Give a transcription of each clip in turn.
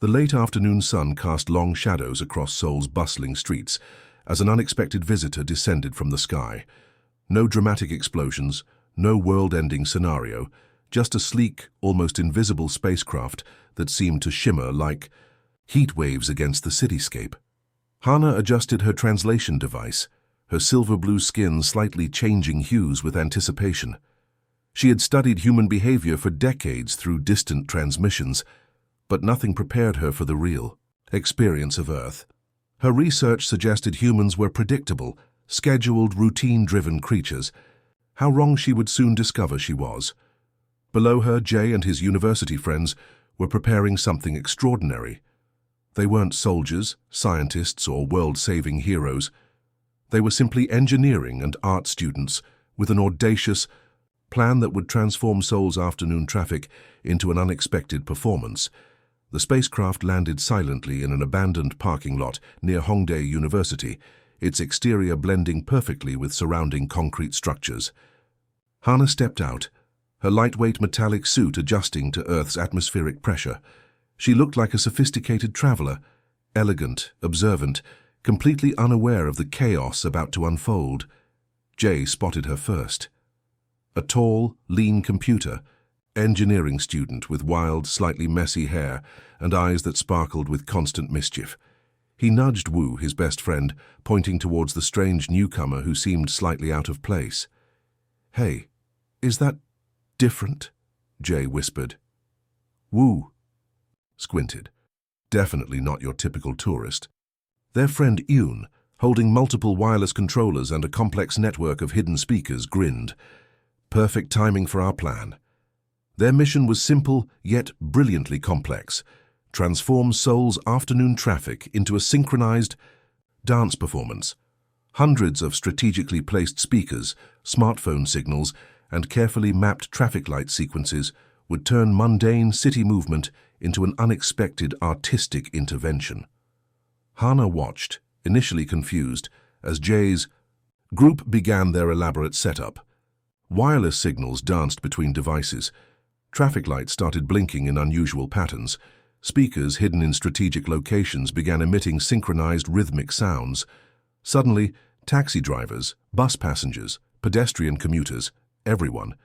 The late afternoon sun cast long shadows across Seoul's bustling streets as an unexpected visitor descended from the sky. No dramatic explosions, no world-ending scenario, just a sleek, almost invisible spacecraft that seemed to shimmer like heat waves against the cityscape. Hana adjusted her translation device, her silver-blue skin slightly changing hues with anticipation. She had studied human behavior for decades through distant transmissions, but nothing prepared her for the real experience of Earth. Her research suggested humans were predictable, scheduled, routine-driven creatures. How wrong she would soon discover she was. Below her, Jay and his university friends were preparing something extraordinary. They weren't soldiers, scientists, or world-saving heroes. They were simply engineering and art students with an audacious plan that would transform Seoul's afternoon traffic into an unexpected performance. The spacecraft landed silently in an abandoned parking lot near Hongdae University, its exterior blending perfectly with surrounding concrete structures. Hana stepped out, her lightweight metallic suit adjusting to Earth's atmospheric pressure. She looked like a sophisticated traveler, elegant, observant, completely unaware of the chaos about to unfold. Jay spotted her first. A tall, lean computer engineering student with wild, slightly messy hair and eyes that sparkled with constant mischief. He nudged Wu, his best friend, pointing towards the strange newcomer who seemed slightly out of place. "Hey, is that different?" Jay whispered. Wu squinted. "Definitely not your typical tourist." Their friend Yoon, holding multiple wireless controllers and a complex network of hidden speakers, grinned. "Perfect timing for our plan." Their mission was simple yet brilliantly complex: transform Seoul's afternoon traffic into a synchronized dance performance. Hundreds of strategically placed speakers, smartphone signals, and carefully mapped traffic light sequences would turn mundane city movement into an unexpected artistic intervention. Hana watched, initially confused, as Jay's group began their elaborate setup. Wireless signals danced between devices. Traffic lights started blinking in unusual patterns. Speakers hidden in strategic locations began emitting synchronized rhythmic sounds. Suddenly, taxi drivers, bus passengers, pedestrian commuters, everyone,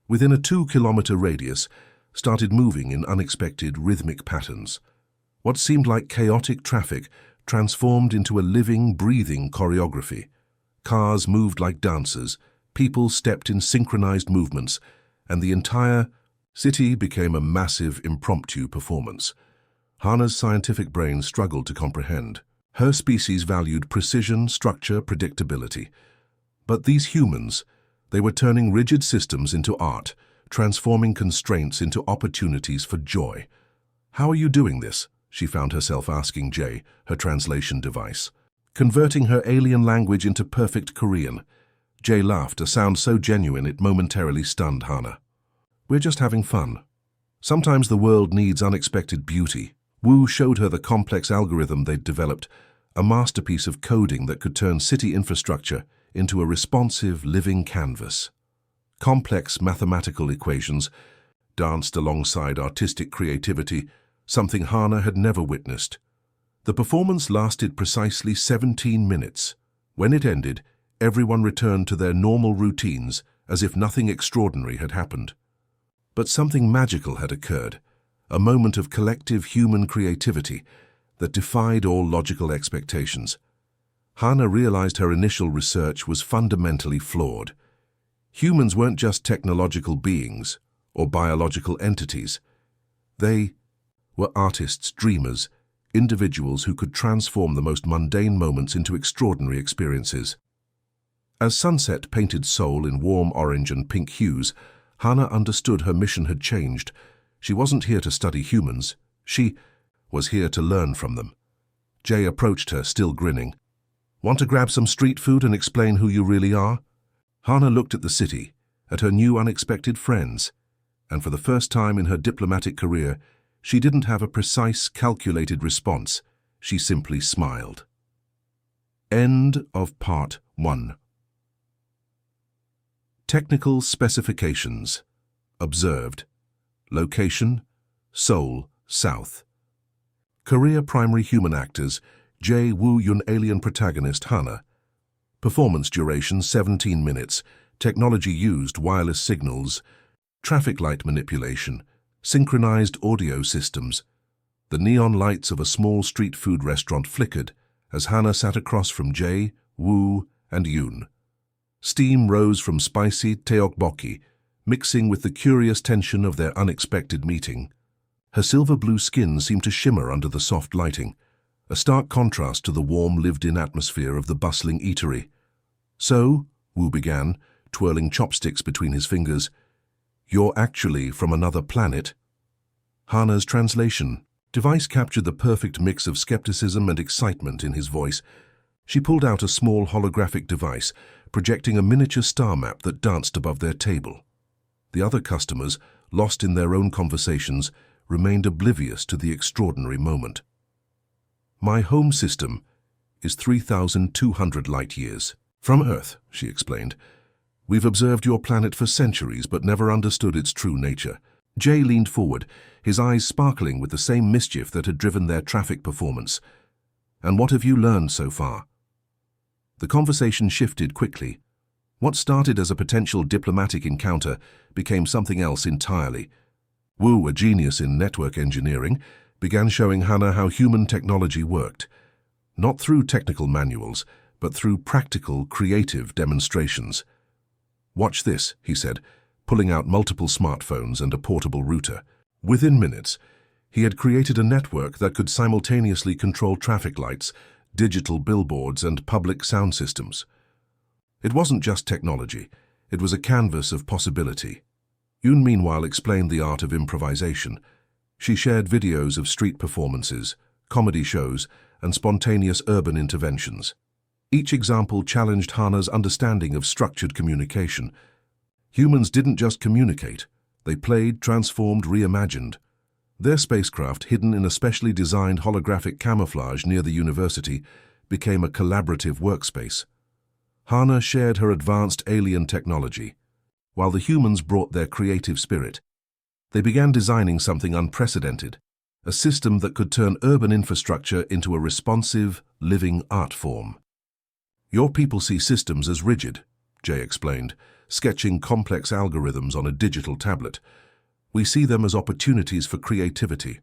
within a 2-kilometer radius, started moving in unexpected rhythmic patterns. What seemed like chaotic traffic transformed into a living, breathing choreography. Cars moved like dancers, people stepped in synchronized movements, and the entire city became a massive impromptu performance. Hana's scientific brain struggled to comprehend. Her species valued precision, structure, predictability. But these humans, they were turning rigid systems into art, transforming constraints into opportunities for joy. "How are you doing this?" she found herself asking Jay, her translation device. Converting her alien language into perfect Korean. Jay laughed, a sound so genuine it momentarily stunned Hana. "We're just having fun. Sometimes the world needs unexpected beauty." Wu showed her the complex algorithm they'd developed, a masterpiece of coding that could turn city infrastructure into a responsive, living canvas. Complex mathematical equations danced alongside artistic creativity, something Hana had never witnessed. The performance lasted precisely 17 minutes. When it ended, everyone returned to their normal routines as if nothing extraordinary had happened. But something magical had occurred, a moment of collective human creativity that defied all logical expectations. Hana realized her initial research was fundamentally flawed. Humans weren't just technological beings or biological entities. They were artists, dreamers, individuals who could transform the most mundane moments into extraordinary experiences. As sunset painted Seoul in warm orange and pink hues, Hana understood her mission had changed. She wasn't here to study humans. She was here to learn from them. Jay approached her, still grinning. "Want to grab some street food and explain who you really are?" Hana looked at the city, at her new unexpected friends, and for the first time in her diplomatic career, she didn't have a precise, calculated response. She simply smiled. End of Part 1. Technical specifications. Observed. Location: Seoul, South. Korea primary human actors, Jae Woo-yun alien protagonist Hana. Performance duration 17 minutes. Technology used wireless signals, traffic light manipulation, synchronized audio systems. The neon lights of a small street food restaurant flickered as Hana sat across from Jae, Woo, and Yoon. Steam rose from spicy tteokbokki, mixing with the curious tension of their unexpected meeting. Her silver-blue skin seemed to shimmer under the soft lighting, a stark contrast to the warm, lived-in atmosphere of the bustling eatery. "So," Woo began, twirling chopsticks between his fingers, "you're actually from another planet?" Hana's translation device captured the perfect mix of skepticism and excitement in his voice. She pulled out a small holographic device, projecting a miniature star map that danced above their table. The other customers, lost in their own conversations, remained oblivious to the extraordinary moment. "My home system is 3,200 light-years from Earth," she explained. "We've observed your planet for centuries but never understood its true nature." Jay leaned forward, his eyes sparkling with the same mischief that had driven their traffic performance. "And what have you learned so far?" The conversation shifted quickly. What started as a potential diplomatic encounter became something else entirely. Wu, a genius in network engineering, began showing Hana how human technology worked, not through technical manuals, but through practical, creative demonstrations. "Watch this," he said, pulling out multiple smartphones and a portable router. Within minutes, he had created a network that could simultaneously control traffic lights, digital billboards, and public sound systems. It wasn't just technology, it was a canvas of possibility. Yoon meanwhile explained the art of improvisation. She shared videos of street performances, comedy shows, and spontaneous urban interventions. Each example challenged Hana's understanding of structured communication. Humans didn't just communicate, they played, transformed, reimagined. Their spacecraft, hidden in a specially designed holographic camouflage near the university, became a collaborative workspace. Hana shared her advanced alien technology, while the humans brought their creative spirit. They began designing something unprecedented, a system that could turn urban infrastructure into a responsive, living art form. "Your people see systems as rigid," Jay explained, sketching complex algorithms on a digital tablet. "We see them as opportunities for creativity."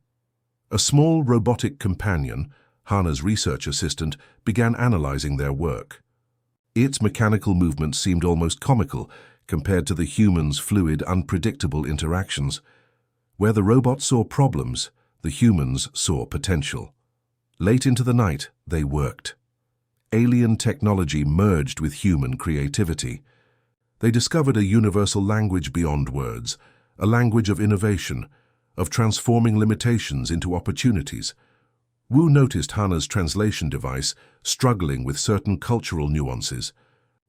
A small robotic companion, Hana's research assistant, began analyzing their work. Its mechanical movements seemed almost comical compared to the humans' fluid, unpredictable interactions. Where the robot saw problems, the humans saw potential. Late into the night, they worked. Alien technology merged with human creativity. They discovered a universal language beyond words, a language of innovation, of transforming limitations into opportunities. Wu noticed Hana's translation device struggling with certain cultural nuances.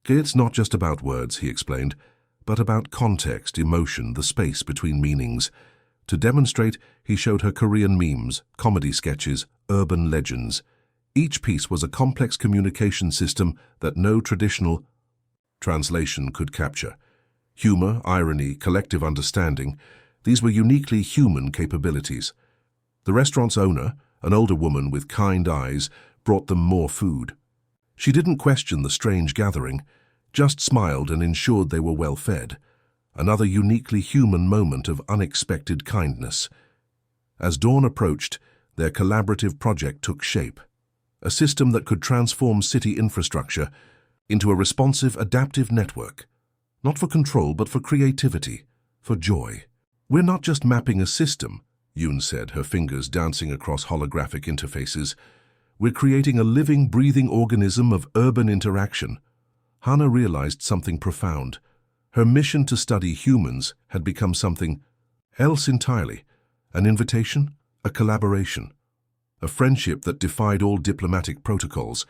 "It's not just about words," he explained, "but about context, emotion, the space between meanings." To demonstrate, he showed her Korean memes, comedy sketches, urban legends. Each piece was a complex communication system that no traditional translation could capture. Humor, irony, collective understanding, these were uniquely human capabilities. The restaurant's owner, an older woman with kind eyes, brought them more food. She didn't question the strange gathering, just smiled and ensured they were well fed. Another uniquely human moment of unexpected kindness. As dawn approached, their collaborative project took shape. A system that could transform city infrastructure into a responsive, adaptive network. Not for control, but for creativity, for joy. "We're not just mapping a system," Yoon said, her fingers dancing across holographic interfaces. "We're creating a living, breathing organism of urban interaction." Hana realized something profound. Her mission to study humans had become something else entirely. An invitation, a collaboration, a friendship that defied all diplomatic protocols.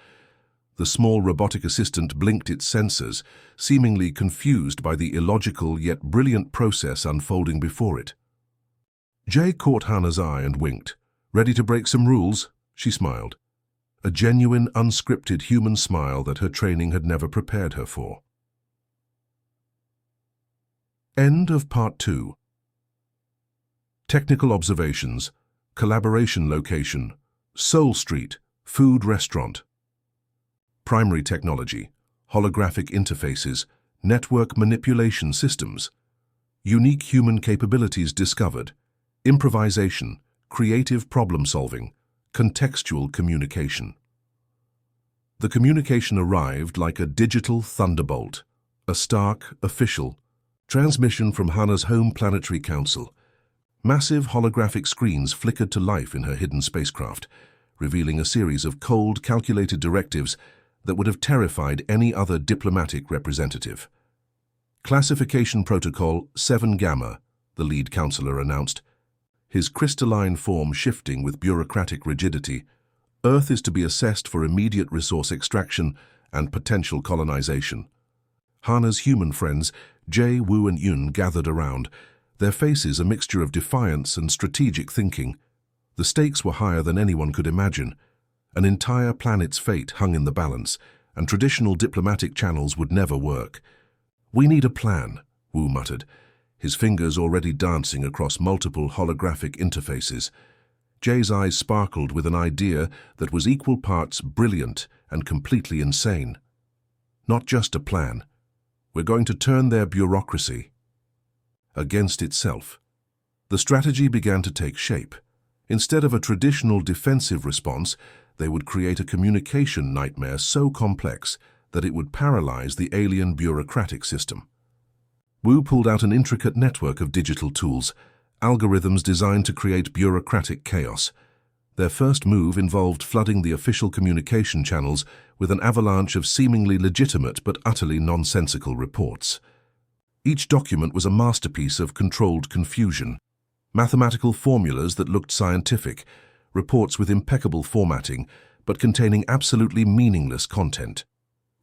The small robotic assistant blinked its sensors, seemingly confused by the illogical yet brilliant process unfolding before it. Jay caught Hana's eye and winked. "Ready to break some rules?" She smiled. A genuine, unscripted human smile that her training had never prepared her for. End of Part 2. Technical observations. Collaboration location. Soul Street, food restaurant. Primary technology, holographic interfaces, network manipulation systems. Unique human capabilities discovered. Improvisation, creative problem-solving, contextual communication. The communication arrived like a digital thunderbolt, a stark, official transmission from Hannah's home planetary council. Massive holographic screens flickered to life in her hidden spacecraft, revealing a series of cold, calculated directives that would have terrified any other diplomatic representative. Classification Protocol 7 Gamma, the lead counselor announced, his crystalline form shifting with bureaucratic rigidity. Earth is to be assessed for immediate resource extraction and potential colonization. Hannah's human friends, Jay, Wu and Yun, gathered around, their faces a mixture of defiance and strategic thinking. The stakes were higher than anyone could imagine. An entire planet's fate hung in the balance, and traditional diplomatic channels would never work. "We need a plan," Wu muttered, his fingers already dancing across multiple holographic interfaces. Jay's eyes sparkled with an idea that was equal parts brilliant and completely insane. "Not just a plan. We're going to turn their bureaucracy against itself." The strategy began to take shape. Instead of a traditional defensive response, they would create a communication nightmare so complex that it would paralyze the alien bureaucratic system. Wu pulled out an intricate network of digital tools, algorithms designed to create bureaucratic chaos. Their first move involved flooding the official communication channels with an avalanche of seemingly legitimate but utterly nonsensical reports. Each document was a masterpiece of controlled confusion. Mathematical formulas that looked scientific, reports with impeccable formatting, but containing absolutely meaningless content.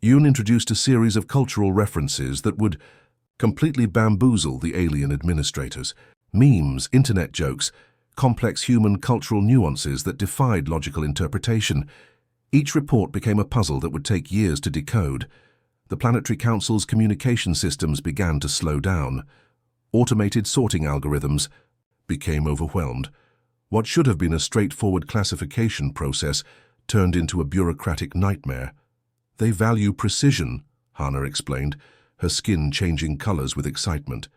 Yun introduced a series of cultural references that would completely bamboozle the alien administrators. Memes, internet jokes, complex human cultural nuances that defied logical interpretation. Each report became a puzzle that would take years to decode. The Planetary Council's communication systems began to slow down. Automated sorting algorithms became overwhelmed. What should have been a straightforward classification process turned into a bureaucratic nightmare. "They value precision," Hannah explained, her skin changing colors with excitement.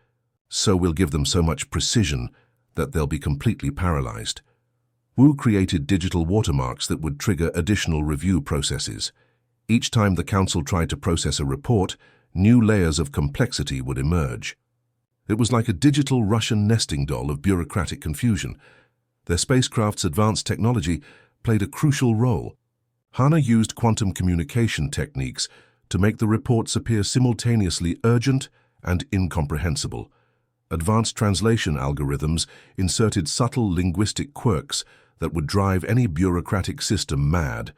"So we'll give them so much precision that they'll be completely paralyzed." Wu created digital watermarks that would trigger additional review processes. Each time the Council tried to process a report, new layers of complexity would emerge. It was like a digital Russian nesting doll of bureaucratic confusion. Their spacecraft's advanced technology played a crucial role. Hannah used quantum communication techniques to make the reports appear simultaneously urgent and incomprehensible. Advanced translation algorithms inserted subtle linguistic quirks that would drive any bureaucratic system mad.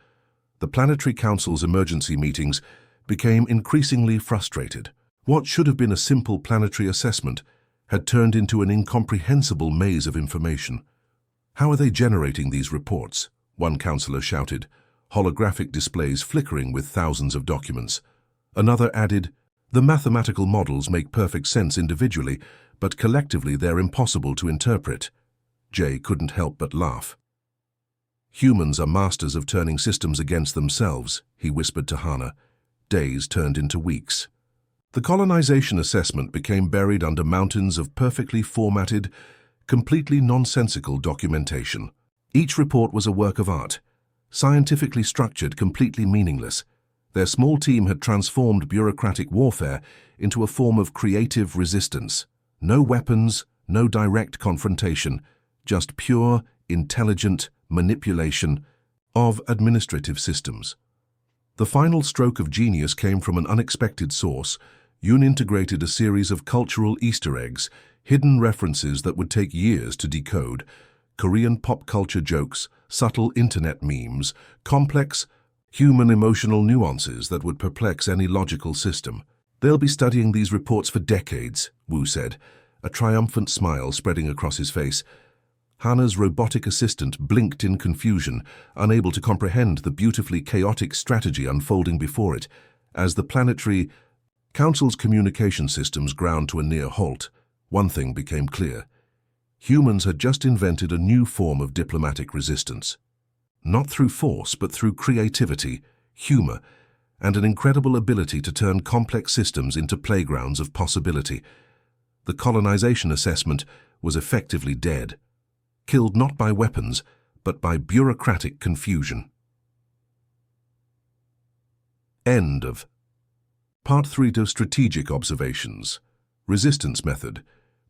The Planetary Council's emergency meetings became increasingly frustrated. What should have been a simple planetary assessment had turned into an incomprehensible maze of information. "How are they generating these reports?" one councillor shouted, holographic displays flickering with thousands of documents. Another added, "The mathematical models make perfect sense individually, but collectively they're impossible to interpret." Jay couldn't help but laugh. "Humans are masters of turning systems against themselves," he whispered to Hannah. Days turned into weeks. The colonization assessment became buried under mountains of perfectly formatted, completely nonsensical documentation. Each report was a work of art, scientifically structured, completely meaningless. Their small team had transformed bureaucratic warfare into a form of creative resistance. No weapons, no direct confrontation, just pure, intelligent manipulation of administrative systems. The final stroke of genius came from an unexpected source. Yun integrated a series of cultural Easter eggs, hidden references that would take years to decode, Korean pop culture jokes, subtle internet memes, complex human emotional nuances that would perplex any logical system. "They'll be studying these reports for decades," Wu said, a triumphant smile spreading across his face. Hannah's robotic assistant blinked in confusion, unable to comprehend the beautifully chaotic strategy unfolding before it. As the Planetary Council's communication systems ground to a near halt, one thing became clear. Humans had just invented a new form of diplomatic resistance. not through force but through creativity, humor, and an incredible ability to turn complex systems into playgrounds of possibility. The colonization assessment was effectively dead, killed not by weapons, but by bureaucratic confusion. End of Part 3 to Strategic Observations. Resistance Method.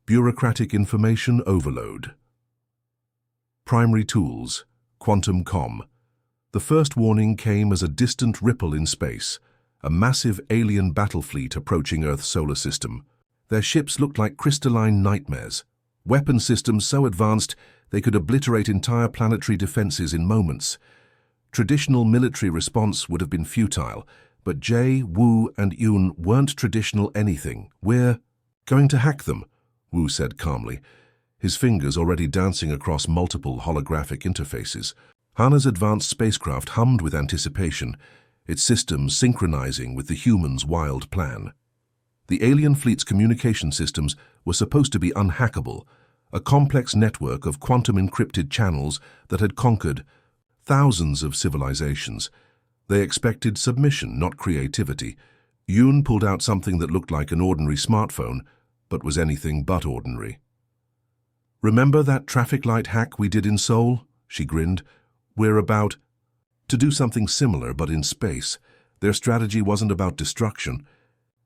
Bureaucratic Information Overload. Primary Tools. Quantum Com. The first warning came as a distant ripple in space, a massive alien battle fleet approaching Earth's solar system. Their ships looked like crystalline nightmares, weapon systems so advanced they could obliterate entire planetary defenses in moments. Traditional military response would have been futile, but Jay, Wu, and Yun weren't traditional anything. "We're going to hack them," Wu said calmly, his fingers already dancing across multiple holographic interfaces. Hana's advanced spacecraft hummed with anticipation, its systems synchronizing with the humans' wild plan. The alien fleet's communication systems were supposed to be unhackable, a complex network of quantum-encrypted channels that had conquered thousands of civilizations. They expected submission, not creativity. Yun pulled out something that looked like an ordinary smartphone, but was anything but ordinary. "Remember that traffic light hack we did in Seoul?" She grinned. "We're about to do something similar, but in space." Their strategy wasn't about destruction.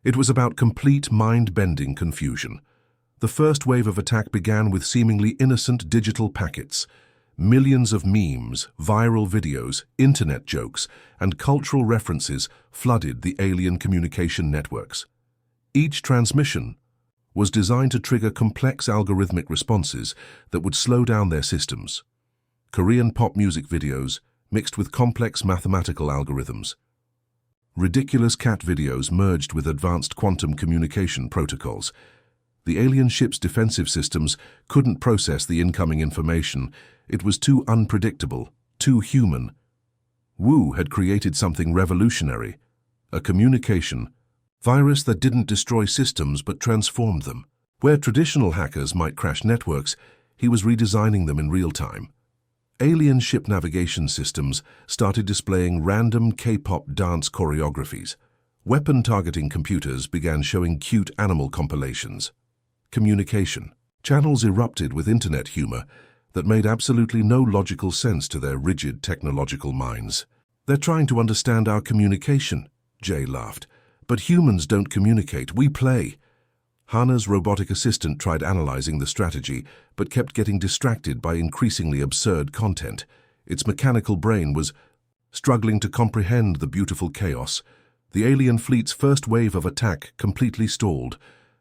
It was about complete mind-bending confusion. The first wave of attack began with seemingly innocent digital packets. Millions of memes, viral videos, internet jokes, and cultural references flooded the alien communication networks. Each transmission was designed to trigger complex algorithmic responses that would slow down their systems. Korean pop music videos mixed with complex mathematical algorithms. Ridiculous cat videos merged with advanced quantum communication protocols. The alien ship's defensive systems couldn't process the incoming information. It was too unpredictable, too human. Wu had created something revolutionary, a communication virus that didn't destroy systems but transformed them. Where traditional hackers might crash networks, he was redesigning them in real time. Alien ship navigation systems started displaying random K-pop dance choreographies. Weapon-targeting computers began showing cute animal compilations. Communication channels erupted with internet humor that made absolutely no logical sense to their rigid technological minds. "They're trying to understand our communication," Jay laughed. "But humans don't communicate, we play." Hana's robotic assistant tried analyzing the strategy, but kept getting distracted by increasingly absurd content. Its mechanical brain was struggling to comprehend the beautiful chaos. The alien fleet's first wave of attack completely stalled.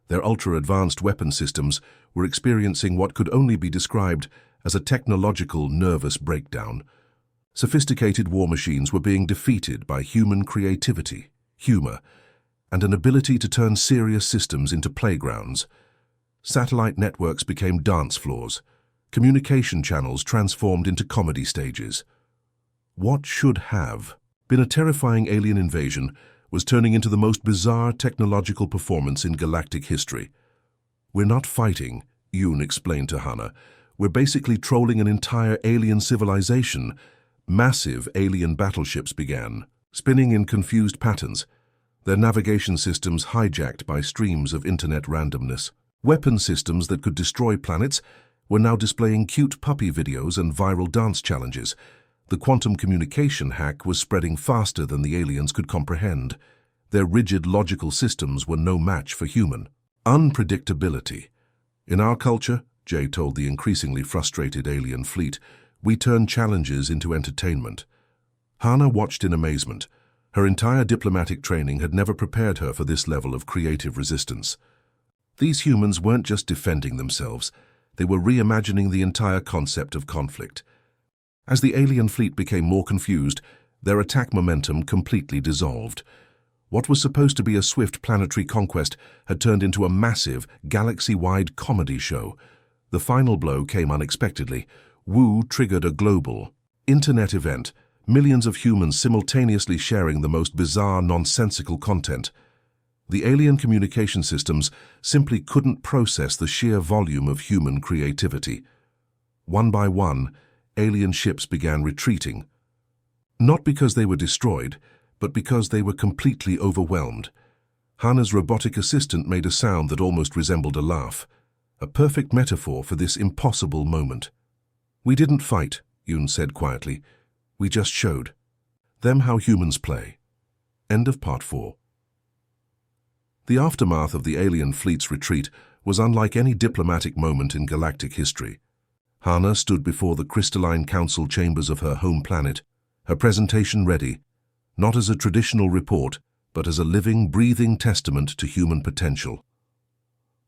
Their ultra-advanced weapon systems were experiencing what could only be described as a technological nervous breakdown. Sophisticated war machines were being defeated by human creativity, humor, and an ability to turn serious systems into playgrounds. Satellite networks became dance floors. Communication channels transformed into comedy stages. What should have been a terrifying alien invasion was turning into the most bizarre technological performance in galactic history. "We're not fighting," Yoon explained to Hana. "We're basically trolling an entire alien civilization." Massive alien battleships began, spinning in confused patterns, their navigation systems hijacked by streams of internet randomness. Weapon systems that could destroy planets were now displaying cute puppy videos and viral dance challenges. The quantum communication hack was spreading faster than the aliens could comprehend. Their rigid logical systems were no match for human. Unpredictability. "In our culture," Jay told the increasingly frustrated alien fleet, "we turn challenges into entertainment." Hana watched in amazement. Her entire diplomatic training had never prepared her for this level of creative resistance. These humans weren't just defending themselves, they were reimagining the entire concept of conflict. As the alien fleet became more confused, their attack momentum completely dissolved. What was supposed to be a swift planetary conquest had turned into a massive, galaxy-wide comedy show. The final blow came unexpectedly. Wu triggered a global internet event, millions of humans simultaneously sharing the most bizarre, nonsensical content. The alien communication systems simply couldn't process the sheer volume of human creativity. One by one, alien ships began retreating, Not because they were destroyed, but because they were completely overwhelmed. Hana's robotic assistant made a sound that almost resembled a laugh, a perfect metaphor for this impossible moment. "We didn't fight," Yoon said quietly. "We just showed them how humans play." End of part 4. The aftermath of the alien fleet's retreat was unlike any diplomatic moment in galactic history. Hana stood before the crystalline council chambers of her home planet, her presentation ready, not as a traditional report, but as a living, breathing testament to human potential.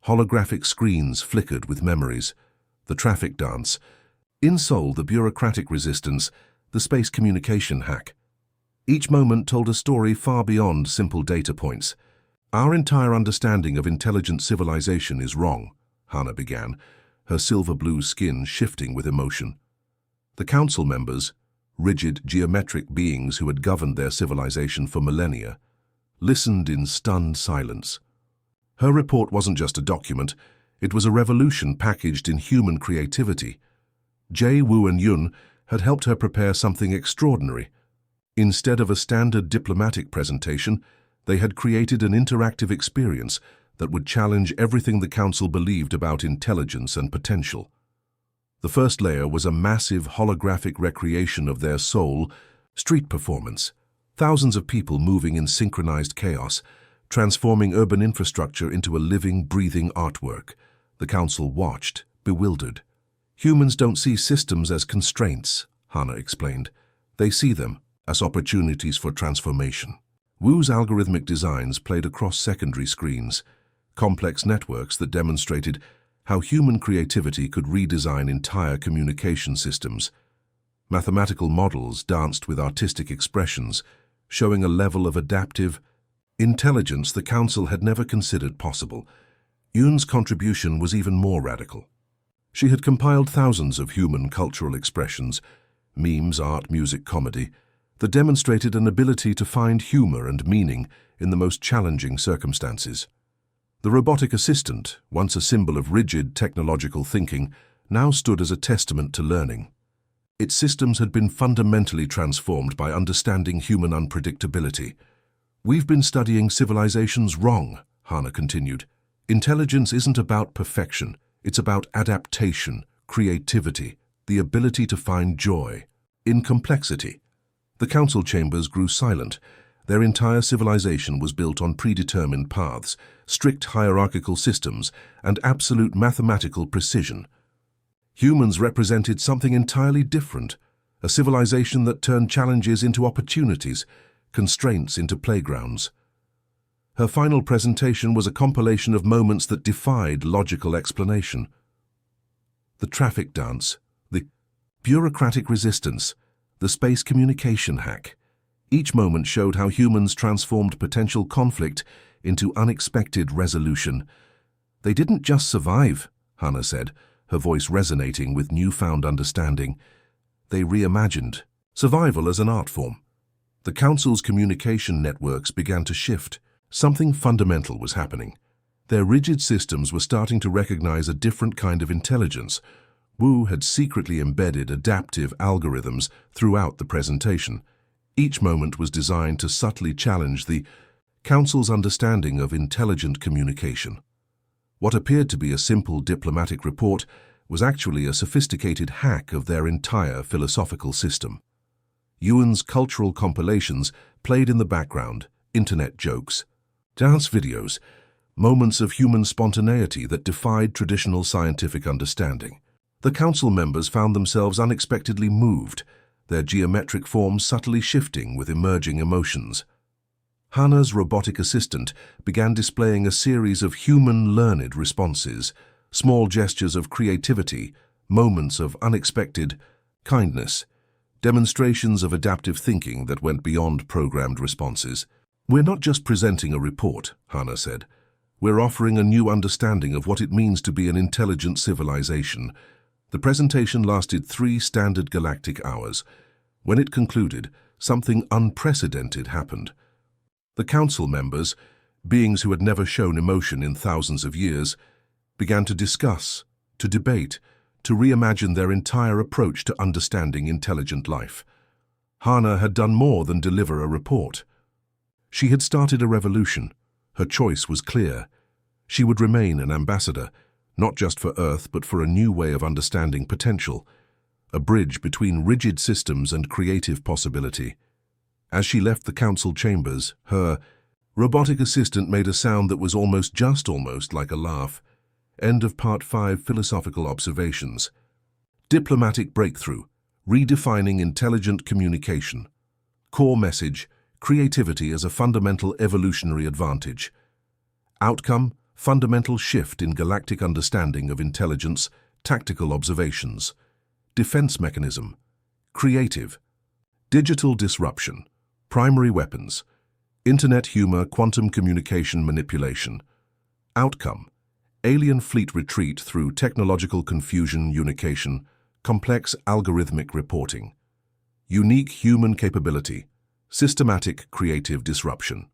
Holographic screens flickered with memories, the traffic dance, in Seoul the bureaucratic resistance, the space communication hack. Each moment told a story far beyond simple data points. "Our entire understanding of intelligent civilization is wrong," Hana began, her silver-blue skin shifting with emotion. The council members, rigid geometric beings who had governed their civilization for millennia, listened in stunned silence. Her report wasn't just a document, it was a revolution packaged in human creativity. Jae, Woo and Yun had helped her prepare something extraordinary. Instead of a standard diplomatic presentation, they had created an interactive experience that would challenge everything the council believed about intelligence and potential. The first layer was a massive holographic recreation of their soul, street performance. Thousands of people moving in synchronized chaos, transforming urban infrastructure into a living, breathing artwork. The council watched, bewildered. "Humans don't see systems as constraints," Hana explained. "They see them as opportunities for transformation." Woo's algorithmic designs played across secondary screens, complex networks that demonstrated how human creativity could redesign entire communication systems. Mathematical models danced with artistic expressions, showing a level of adaptive intelligence the council had never considered possible. Yoon's contribution was even more radical. She had compiled thousands of human cultural expressions, memes, art, music, comedy, that demonstrated an ability to find humor and meaning in the most challenging circumstances. The robotic assistant, once a symbol of rigid technological thinking, now stood as a testament to learning. Its systems had been fundamentally transformed by understanding human unpredictability. "We've been studying civilizations wrong," Hana continued. "Intelligence isn't about perfection, it's about adaptation, creativity, the ability to find joy in complexity." The council chambers grew silent. Their entire civilization was built on predetermined paths, strict hierarchical systems, and absolute mathematical precision. Humans represented something entirely different, a civilization that turned challenges into opportunities, constraints into playgrounds. Her final presentation was a compilation of moments that defied logical explanation. The traffic dance, the bureaucratic resistance, the space communication hack. Each moment showed how humans transformed potential conflict into unexpected resolution. "They didn't just survive," Hana said, her voice resonating with newfound understanding. "They reimagined survival as an art form." The council's communication networks began to shift. Something fundamental was happening. Their rigid systems were starting to recognize a different kind of intelligence. Wu had secretly embedded adaptive algorithms throughout the presentation. Each moment was designed to subtly challenge the council's understanding of intelligent communication. What appeared to be a simple diplomatic report was actually a sophisticated hack of their entire philosophical system. Yuan's cultural compilations played in the background, internet jokes, dance videos, moments of human spontaneity that defied traditional scientific understanding. The council members found themselves unexpectedly moved, their geometric forms subtly shifting with emerging emotions. Hana's robotic assistant began displaying a series of human-learned responses, small gestures of creativity, moments of unexpected kindness, demonstrations of adaptive thinking that went beyond programmed responses. "We're not just presenting a report," Hana said. "We're offering a new understanding of what it means to be an intelligent civilization." The presentation lasted 3 standard galactic hours. When it concluded, something unprecedented happened. The council members, beings who had never shown emotion in thousands of years, began to discuss, to debate, to reimagine their entire approach to understanding intelligent life. Hana had done more than deliver a report. She had started a revolution. Her choice was clear. She would remain an ambassador, not just for Earth, but for a new way of understanding potential, a bridge between rigid systems and creative possibility. As she left the council chambers, her robotic assistant made a sound that was almost like a laugh. End of Part 5. Philosophical Observations. Diplomatic breakthrough. Redefining intelligent communication. Core message: creativity as a fundamental evolutionary advantage. Outcome: fundamental shift in galactic understanding of intelligence, tactical observations. Defense mechanism: creative. Digital disruption. Primary weapons: internet humor, quantum communication manipulation. Outcome: alien fleet retreat through technological confusion unication, complex algorithmic reporting. Unique human capability: systematic creative disruption.